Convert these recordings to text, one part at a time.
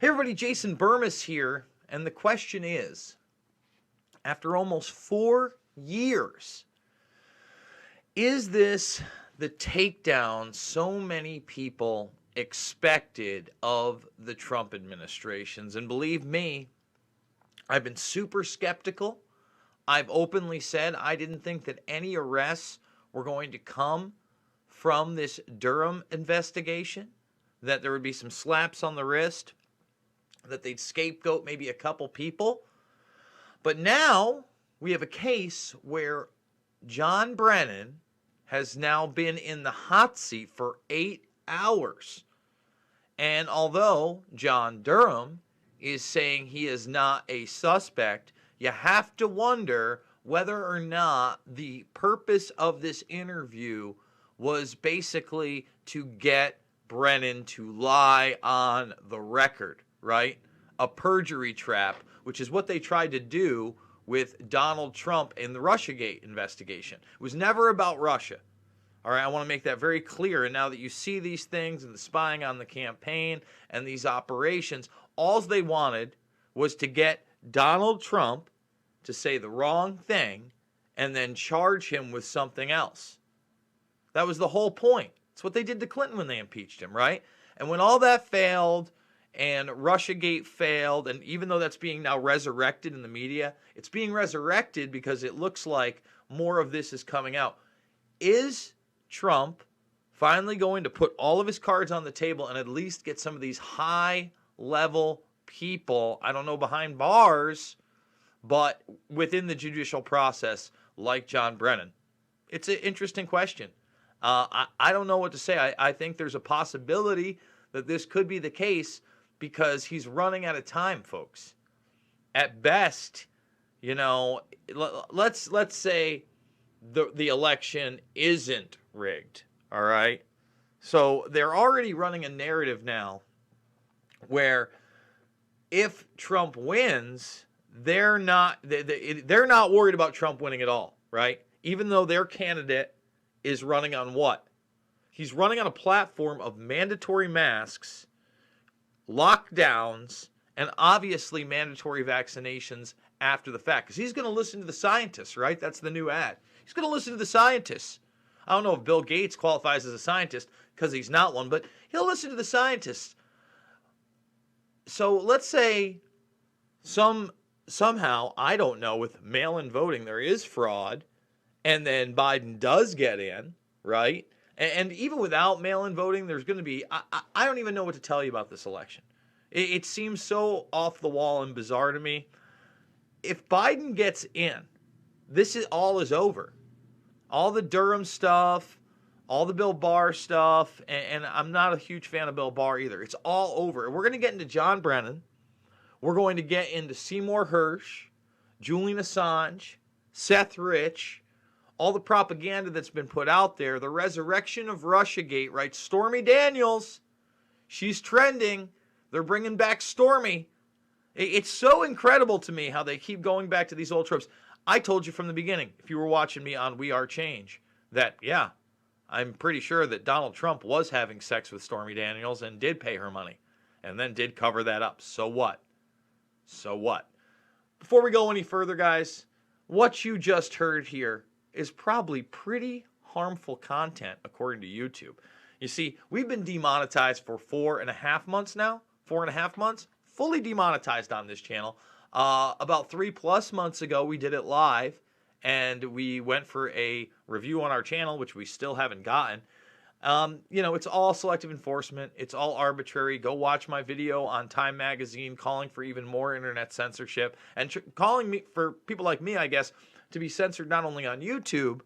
Hey everybody, Jason Burmis here, and the question is, after almost 4 years, is this the takedown so many people expected of the Trump administrations? And believe me, I've been super skeptical. I've openly said I didn't think that any arrests were going to come from this Durham investigation, that there would be some slaps on the wrist, that they'd scapegoat maybe a couple people. But now we have a case where John Brennan has now been in the hot seat for 8 hours. And although John Durham is saying he is not a suspect, you have to wonder whether or not the purpose of this interview was basically to get Brennan to lie on the record, right? A perjury trap, which is what they tried to do with Donald Trump in the Russiagate investigation. It was never about Russia. All right, I want to make that very clear. And now that you see these things and the spying on the campaign and these operations, all they wanted was to get Donald Trump to say the wrong thing and then charge him with something else. That was the whole point. It's what they did to Clinton when they impeached him, right? And when all that failed and Russiagate failed, and even though that's being now resurrected in the media, it's being resurrected because it looks like more of this is coming out. Is Trump finally going to put all of his cards on the table and at least get some of these high-level people, I don't know, behind bars, but within the judicial process, like John Brennan? It's an interesting question. I don't know what to say. I think there's a possibility that this could be the case because he's running out of time, folks. At best, you know, let's say the election isn't rigged, all right? So they're already running a narrative now where if Trump wins, they're not worried about Trump winning at all, right? Even though their candidate is running on what? He's running on a platform of mandatory masks, lockdowns, and obviously mandatory vaccinations after the fact. Because he's going to listen to the scientists, right? That's the new ad. He's going to listen to the scientists. I don't know if Bill Gates qualifies as a scientist because he's not one, but he'll listen to the scientists. So let's say somehow, I don't know, with mail-in voting there is fraud, and then Biden does get in, right? And even without mail-in voting, there's going to be, I don't even know what to tell you about this election. It seems so off the wall and bizarre to me. If Biden gets in, this is over. All the Durham stuff, all the Bill Barr stuff, and I'm not a huge fan of Bill Barr either. It's all over. We're going to get into John Brennan. We're going to get into Seymour Hersh, Julian Assange, Seth Rich, all the propaganda that's been put out there, the resurrection of Russiagate, right? Stormy Daniels, she's trending. They're bringing back Stormy. It's so incredible to me how they keep going back to these old tropes. I told you from the beginning, if you were watching me on We Are Change, that, yeah, I'm pretty sure that Donald Trump was having sex with Stormy Daniels and did pay her money and then did cover that up. So what? So what? Before we go any further, guys, what you just heard here is probably pretty harmful content according to YouTube. You see, we've been demonetized for 4.5 months now. 4.5 months, fully demonetized on this channel. About 3+ months ago, we did it live, and we went for a review on our channel, which we still haven't gotten. You know, it's all selective enforcement. It's all arbitrary. Go watch my video on Time Magazine calling for even more internet censorship and calling me for people like me, I guess, to be censored not only on YouTube,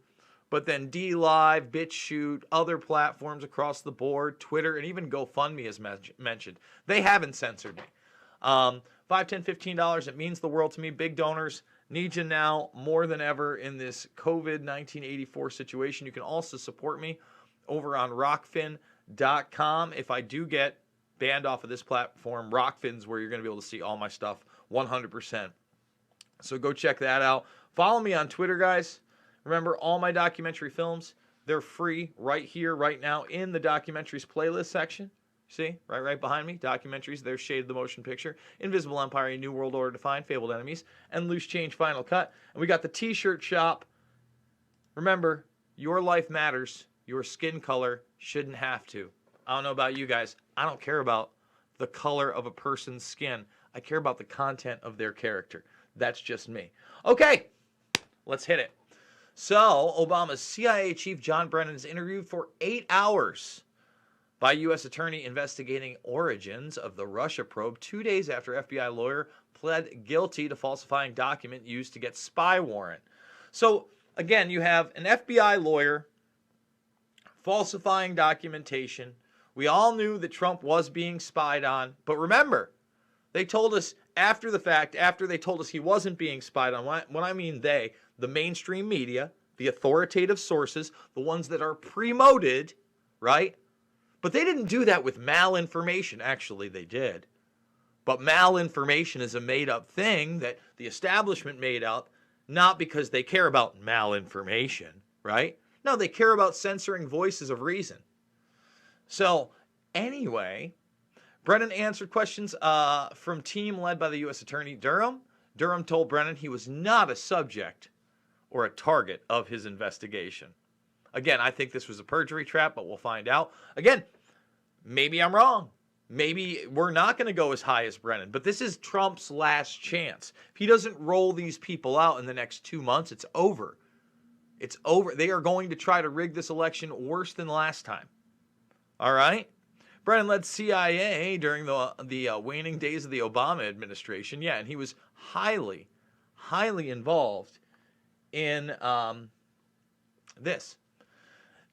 but then DLive, BitChute, other platforms across the board, Twitter, and even GoFundMe as mentioned. They haven't censored me. $5, $10, $15, it means the world to me. Big donors need you now more than ever in this COVID-1984 situation. You can also support me over on rockfin.com. If I do get banned off of this platform, Rockfin's where you're going to be able to see all my stuff 100%. So go check that out. Follow me on Twitter, guys. Remember, all my documentary films, they're free right here, right now, in the documentaries playlist section. See, right behind me, documentaries, there's Shade of the Motion Picture, Invisible Empire, A New World Order Defined, Fabled Enemies, and Loose Change Final Cut. And we got the t-shirt shop. Remember, your life matters. Your skin color shouldn't have to. I don't know about you guys. I don't care about the color of a person's skin. I care about the content of their character. That's just me. Okay, let's hit it. So, Obama's CIA chief John Brennan is interviewed for 8 hours by U.S. attorney investigating origins of the Russia probe 2 days after FBI lawyer pled guilty to falsifying document used to get spy warrant. So, again, you have an FBI lawyer falsifying documentation. We all knew that Trump was being spied on. But remember, they told us after the fact, after they told us he wasn't being spied on. When I mean they, the mainstream media, the authoritative sources, the ones that are promoted, right? But they didn't do that with malinformation. Actually, they did. But malinformation is a made-up thing that the establishment made up, not because they care about malinformation, right? No, they care about censoring voices of reason. So, anyway, Brennan answered questions from team led by the U.S. Attorney Durham. Durham told Brennan he was not a subject or a target of his investigation. Again, I think this was a perjury trap, but we'll find out. Again, maybe I'm wrong. Maybe we're not going to go as high as Brennan, but this is Trump's last chance. If he doesn't roll these people out in the next 2 months, it's over. It's over. They are going to try to rig this election worse than last time. All right? Brennan led CIA during the waning days of the Obama administration. Yeah, and he was highly involved in this.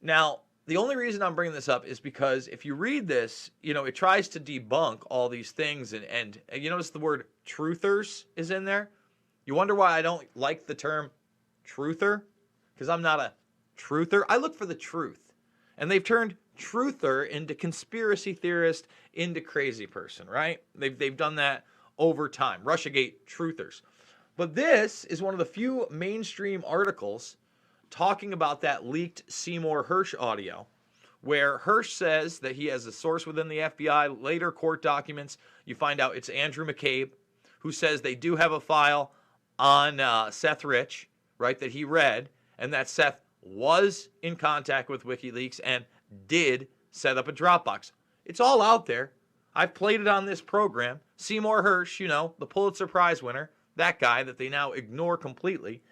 Now, the only reason I'm bringing this up is because if you read this, you know, it tries to debunk all these things. And you notice the word truthers is in there. You wonder why I don't like the term truther? Because I'm not a truther. I look for the truth. And they've turned truther into conspiracy theorist, into crazy person, right? They've done that over time. Russiagate truthers. But this is one of the few mainstream articles talking about that leaked Seymour Hersh audio, where Hersh says that he has a source within the FBI. Later court documents, you find out it's Andrew McCabe, who says they do have a file on Seth Rich, right, that he read, and that Seth was in contact with WikiLeaks and did set up a Dropbox. It's all out there. I've played it on this program. Seymour Hersh, you know, the Pulitzer Prize winner, that guy that they now ignore completely.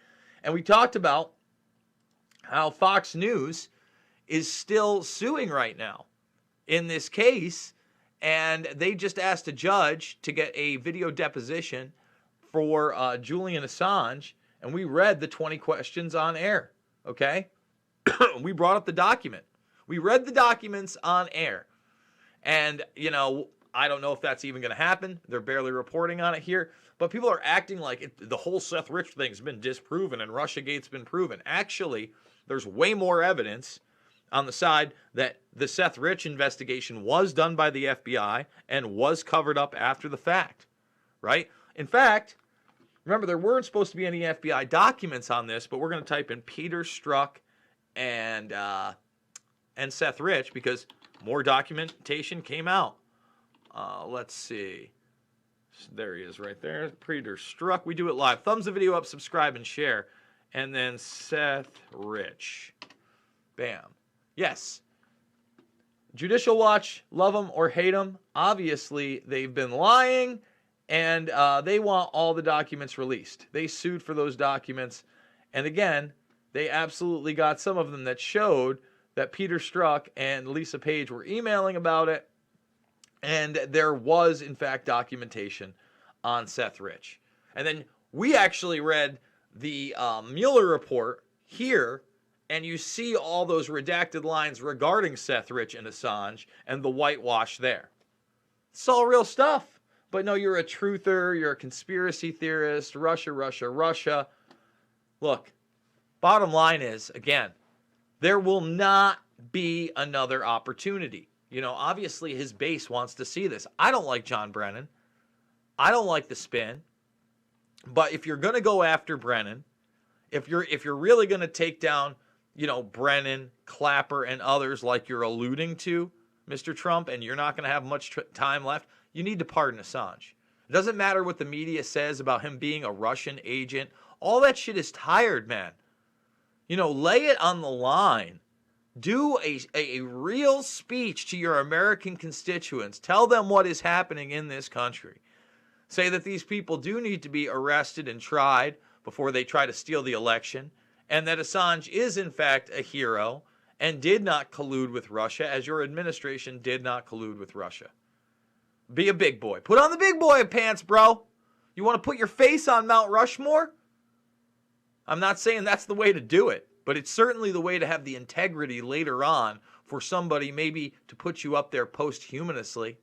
And we talked about how Fox News is still suing right now in this case, and they just asked a judge to get a video deposition for Julian Assange, and we read the 20 questions on air, okay? We brought up the document. We read the documents on air, and, you know, I don't know if that's even going to happen. They're barely reporting on it here, but people are acting like the whole Seth Rich thing's been disproven and Russiagate's been proven. Actually, there's way more evidence on the side that the Seth Rich investigation was done by the FBI and was covered up after the fact, right? In fact, remember, there weren't supposed to be any FBI documents on this, but we're going to type in Peter Strzok and Seth Rich because more documentation came out. Let's see. There he is right there. Peter Strzok. We do it live. Thumbs the video up, subscribe, and share. And then Seth Rich. Bam. Yes. Judicial Watch, love them or hate them. Obviously, they've been lying, and they want all the documents released. They sued for those documents. And again, they absolutely got some of them that showed that Peter Strzok and Lisa Page were emailing about it. And there was, in fact, documentation on Seth Rich. And then we actually read the Mueller report here, and you see all those redacted lines regarding Seth Rich and Assange and the whitewash there. It's all real stuff. But no, you're a truther, you're a conspiracy theorist, Russia. Look, bottom line is, again, there will not be another opportunity. You know, obviously his base wants to see this. I don't like John Brennan. I don't like the spin. But if you're going to go after Brennan, if you're really going to take down, you know, Brennan, Clapper, and others like you're alluding to, Mr. Trump, and you're not going to have much time left, you need to pardon Assange. It doesn't matter what the media says about him being a Russian agent. All that shit is tired, man. You know, lay it on the line. Do a real speech to your American constituents. Tell them what is happening in this country. Say that these people do need to be arrested and tried before they try to steal the election, and that Assange is in fact a hero and did not collude with Russia, as your administration did not collude with Russia. Be a big boy. Put on the big boy pants, bro. You want to put your face on Mount Rushmore? I'm not saying that's the way to do it, but it's certainly the way to have the integrity later on for somebody maybe to put you up there posthumously.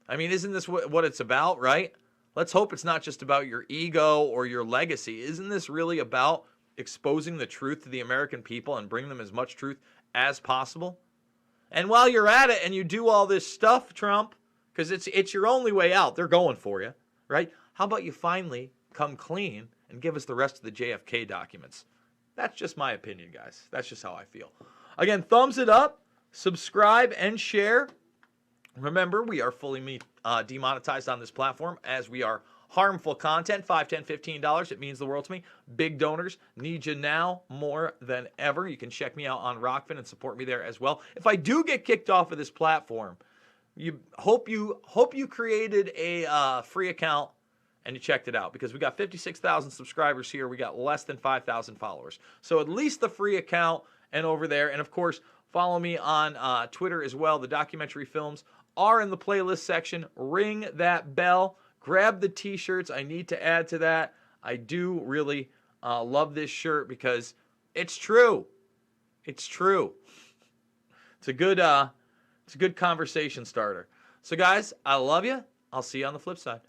I mean, isn't this what it's about, right? Let's hope it's not just about your ego or your legacy. Isn't this really about exposing the truth to the American people and bring them as much truth as possible? And while you're at it and you do all this stuff, Trump, because it's your only way out, they're going for you, right? How about you finally come clean and give us the rest of the JFK documents? That's just my opinion, guys. That's just how I feel. Again, thumbs it up, subscribe, and share. Remember, we are fully demonetized on this platform as we are harmful content. $5, $10, $15. It means the world to me. Big donors need you now more than ever. You can check me out on Rockfin and support me there as well. If I do get kicked off of this platform, you hope you created a free account and you checked it out, because we got 56,000 subscribers here. We got less than 5,000 followers. So at least the free account and over there. And of course, follow me on Twitter as well. The documentary films are in the playlist section. Ring that bell. Grab the t-shirts. I need to add to that. I do really love this shirt because it's true. It's true. It's a good conversation starter. So guys, I love you. I'll see you on the flip side.